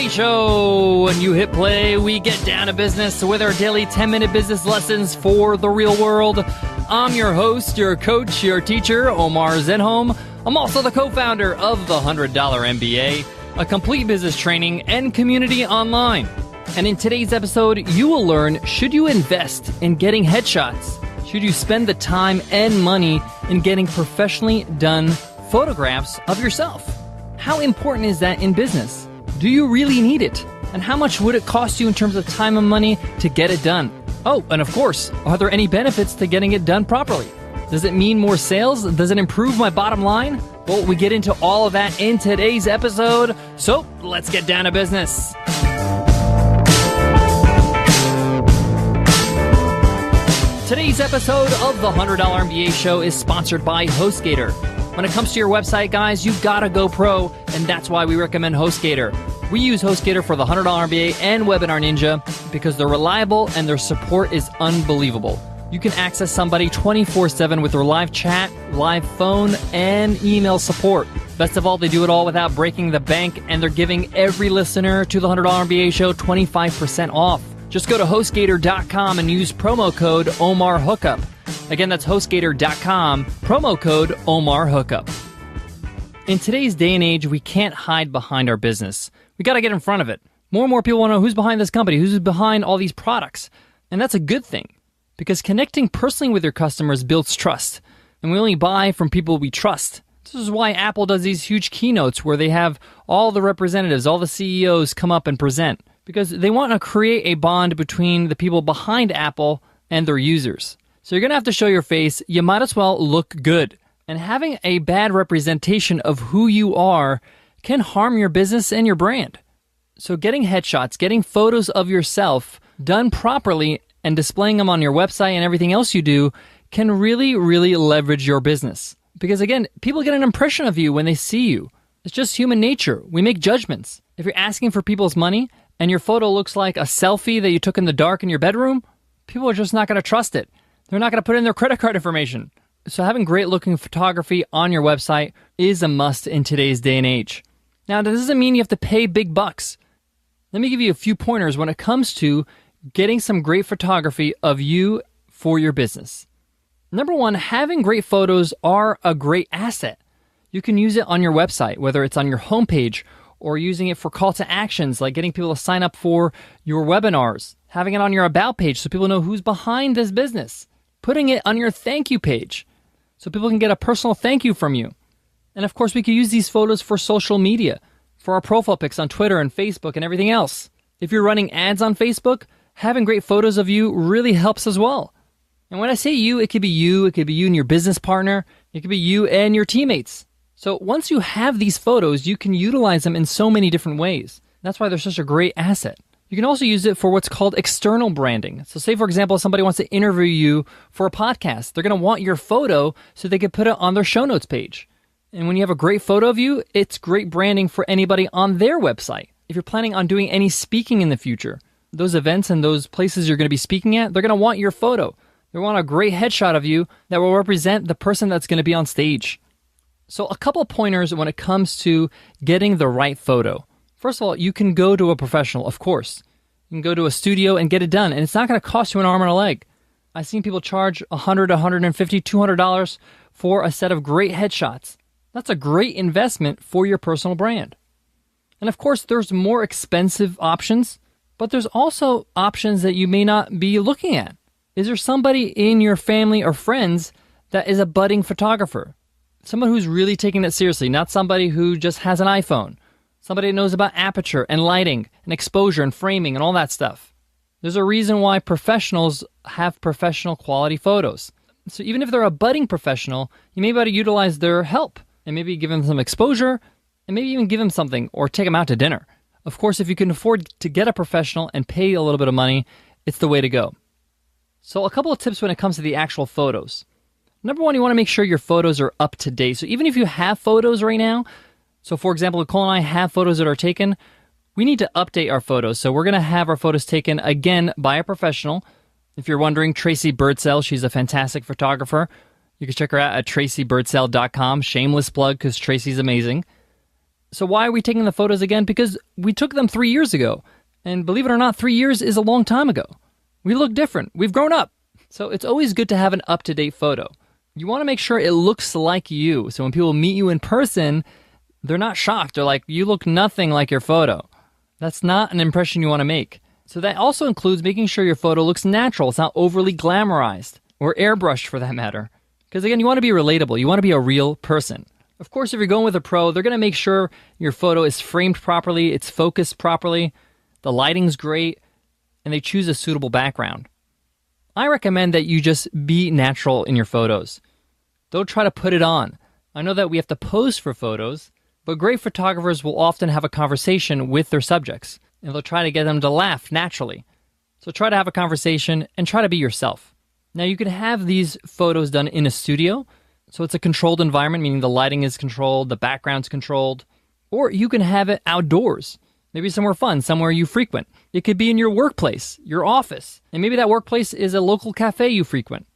MBA Show. When you hit play, we get down to business with our daily 10-minute business lessons for the real world. I'm your host, your coach, your teacher, Omar Zenhom. I'm also the co-founder of the $100 MBA, a complete business training and community online. And in today's episode, you will learn, should you invest in getting headshots? Should you spend the time and money in getting professionally done photographs of yourself? How important is that in business? Do you really need it? And how much would it cost you in terms of time and money to get it done? Oh, and of course, are there any benefits to getting it done properly? Does it mean more sales? Does it improve my bottom line? Well, we get into all of that in today's episode. So let's get down to business. Today's episode of the $100 MBA Show is sponsored by HostGator. When it comes to your website, guys, you've got to go pro, and that's why we recommend HostGator. We use HostGator for the $100 MBA and Webinar Ninja because they're reliable and their support is unbelievable. You can access somebody 24/7 with their live chat, live phone, and email support. Best of all, they do it all without breaking the bank, and they're giving every listener to the $100 MBA Show 25% off. Just go to HostGator.com and use promo code OmarHookup. Again, that's HostGator.com, promo code OmarHookup. In today's day and age, we can't hide behind our business. We got to get in front of it. More and more people want to know who's behind this company, who's behind all these products. And that's a good thing, because connecting personally with your customers builds trust. And we only buy from people we trust. This is why Apple does these huge keynotes where they have all the representatives, all the CEOs come up and present, because they want to create a bond between the people behind Apple and their users. So you're going to have to show your face. You might as well look good. And having a bad representation of who you are can harm your business and your brand. So getting headshots, getting photos of yourself done properly and displaying them on your website and everything else you do can really, really leverage your business. Because again, people get an impression of you when they see you. It's just human nature. We make judgments. If you're asking for people's money and your photo looks like a selfie that you took in the dark in your bedroom, people are just not going to trust it. They're not going to put in their credit card information. So having great looking photography on your website is a must in today's day and age. Now, that doesn't mean you have to pay big bucks. Let me give you a few pointers when it comes to getting some great photography of you for your business. Number one, having great photos are a great asset. You can use it on your website, whether it's on your homepage or using it for call to actions, like getting people to sign up for your webinars, having it on your about page so people know who's behind this business, putting it on your thank you page so people can get a personal thank you from you. And of course, we can use these photos for social media, for our profile pics on Twitter and Facebook and everything else. If you're running ads on Facebook, having great photos of you really helps as well. And when I say you, it could be you and your business partner, it could be you and your teammates. So once you have these photos, you can utilize them in so many different ways. That's why they're such a great asset. You can also use it for what's called external branding. So say, for example, somebody wants to interview you for a podcast. They're going to want your photo so they can put it on their show notes page. And when you have a great photo of you, it's great branding for anybody on their website. If you're planning on doing any speaking in the future, those events and those places you're going to be speaking at, they're going to want your photo. They want a great headshot of you that will represent the person that's going to be on stage. So a couple of pointers when it comes to getting the right photo. First of all, you can go to a professional, of course. You can go to a studio and get it done, and it's not going to cost you an arm and a leg. I've seen people charge $100, $150, $200 for a set of great headshots. That's a great investment for your personal brand. And of course, there's more expensive options, but there's also options that you may not be looking at. Is there somebody in your family or friends that is a budding photographer? Someone who's really taking it seriously, not somebody who just has an iPhone. Somebody that knows about aperture and lighting and exposure and framing and all that stuff. There's a reason why professionals have professional quality photos. So even if they're a budding professional, you may be able to utilize their help and maybe give them some exposure and maybe even give them something or take them out to dinner. Of course, if you can afford to get a professional and pay a little bit of money, it's the way to go. So a couple of tips when it comes to the actual photos. Number one, you want to make sure your photos are up to date. So even if you have photos right now, so for example, Nicole and I have photos that are taken, we need to update our photos. So we're going to have our photos taken again by a professional. If you're wondering, Tracy Birdsell, she's a fantastic photographer. You can check her out at tracybirdsell.com. Shameless plug because Tracy's amazing. So why are we taking the photos again? Because we took them 3 years ago. And believe it or not, 3 years is a long time ago. We look different. We've grown up. So it's always good to have an up-to-date photo. You want to make sure it looks like you. So when people meet you in person, they're not shocked. They're like, you look nothing like your photo. That's not an impression you want to make. So that also includes making sure your photo looks natural. It's not overly glamorized or airbrushed for that matter. Because again, you want to be relatable. You want to be a real person. Of course, if you're going with a pro, they're going to make sure your photo is framed properly, it's focused properly, the lighting's great, and they choose a suitable background. I recommend that you just be natural in your photos. Don't try to put it on. I know that we have to pose for photos, but great photographers will often have a conversation with their subjects, and they'll try to get them to laugh naturally. So try to have a conversation and try to be yourself. Now you can have these photos done in a studio, so it's a controlled environment, meaning the lighting is controlled, the background's controlled, or you can have it outdoors. Maybe somewhere fun, somewhere you frequent. It could be in your workplace, your office, and maybe that workplace is a local cafe you frequent.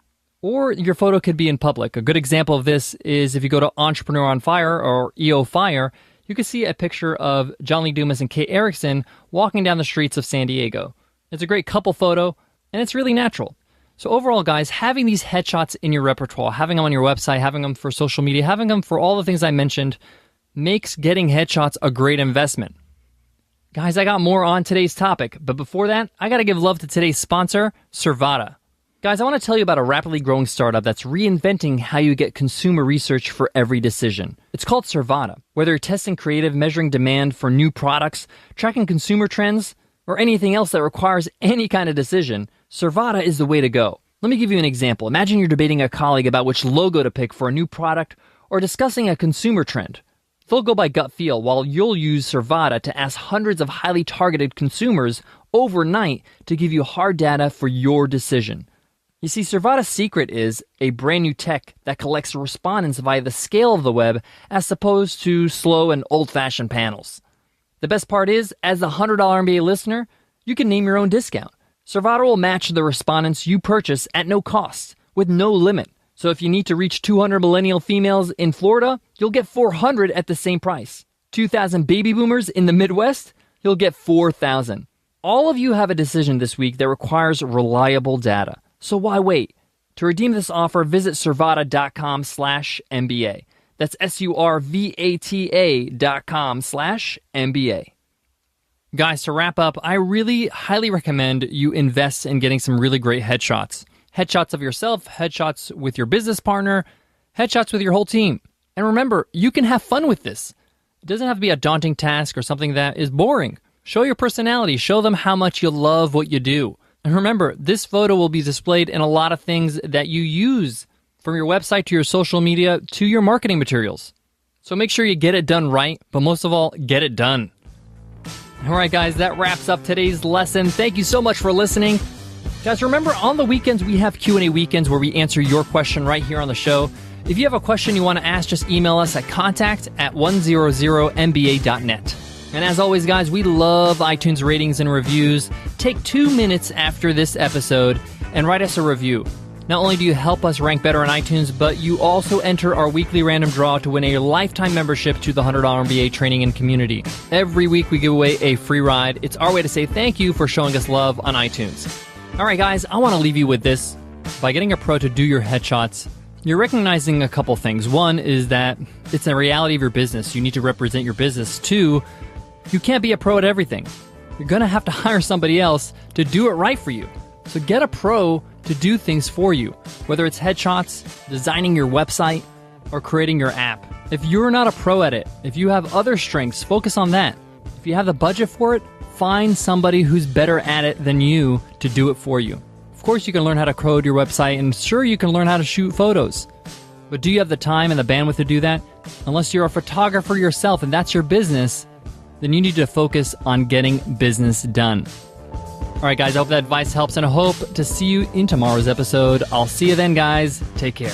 Or your photo could be in public. A good example of this is if you go to Entrepreneur on Fire or EO Fire, you can see a picture of John Lee Dumas and Kate Erickson walking down the streets of San Diego. It's a great couple photo, and it's really natural. So overall, guys, having these headshots in your repertoire, having them on your website, having them for social media, having them for all the things I mentioned, makes getting headshots a great investment. Guys, I got more on today's topic, but before that, I got to give love to today's sponsor, Servata. Guys, I want to tell you about a rapidly growing startup that's reinventing how you get consumer research for every decision. It's called Servata. Whether you're testing creative, measuring demand for new products, tracking consumer trends, or anything else that requires any kind of decision, Servata is the way to go. Let me give you an example. Imagine you're debating a colleague about which logo to pick for a new product or discussing a consumer trend. They'll go by gut feel, while you'll use Servata to ask hundreds of highly targeted consumers overnight to give you hard data for your decision. You see, Servata's secret is a brand new tech that collects respondents via the scale of the web as opposed to slow and old-fashioned panels. The best part is, as the $100 MBA listener, you can name your own discount. Servata will match the respondents you purchase at no cost, with no limit. So if you need to reach 200 millennial females in Florida, you'll get 400 at the same price. 2,000 baby boomers in the Midwest, you'll get 4,000. All of you have a decision this week that requires reliable data. So why wait? To redeem this offer, visit Servata.com/MBA. That's SURVATA.com/MBA. Guys, to wrap up, I really highly recommend you invest in getting some really great headshots. Headshots of yourself, headshots with your business partner, headshots with your whole team. And remember, you can have fun with this. It doesn't have to be a daunting task or something that is boring. Show your personality. Show them how much you love what you do. And remember, this photo will be displayed in a lot of things that you use, from your website to your social media to your marketing materials. So make sure you get it done right, but most of all, get it done. All right, guys, that wraps up today's lesson. Thank you so much for listening. Guys, remember, on the weekends, we have Q&A weekends where we answer your question right here on the show. If you have a question you want to ask, just email us at contact@100mba.net. And as always, guys, we love iTunes ratings and reviews. Take 2 minutes after this episode and write us a review. Not only do you help us rank better on iTunes, but you also enter our weekly random draw to win a lifetime membership to the $100 MBA Training and Community. Every week we give away a free ride. It's our way to say thank you for showing us love on iTunes. All right, guys, I want to leave you with this. By getting a pro to do your headshots, you're recognizing a couple things. One is that it's a reality of your business. You need to represent your business. Two, you can't be a pro at everything. You're going to have to hire somebody else to do it right for you. So get a pro to do things for you, whether it's headshots, designing your website, or creating your app. If you're not a pro at it, if you have other strengths, focus on that. If you have the budget for it, find somebody who's better at it than you to do it for you. Of course, you can learn how to code your website, and sure, you can learn how to shoot photos. But do you have the time and the bandwidth to do that? Unless you're a photographer yourself and that's your business, then you need to focus on getting business done. All right, guys, I hope that advice helps, and I hope to see you in tomorrow's episode. I'll see you then, guys. Take care.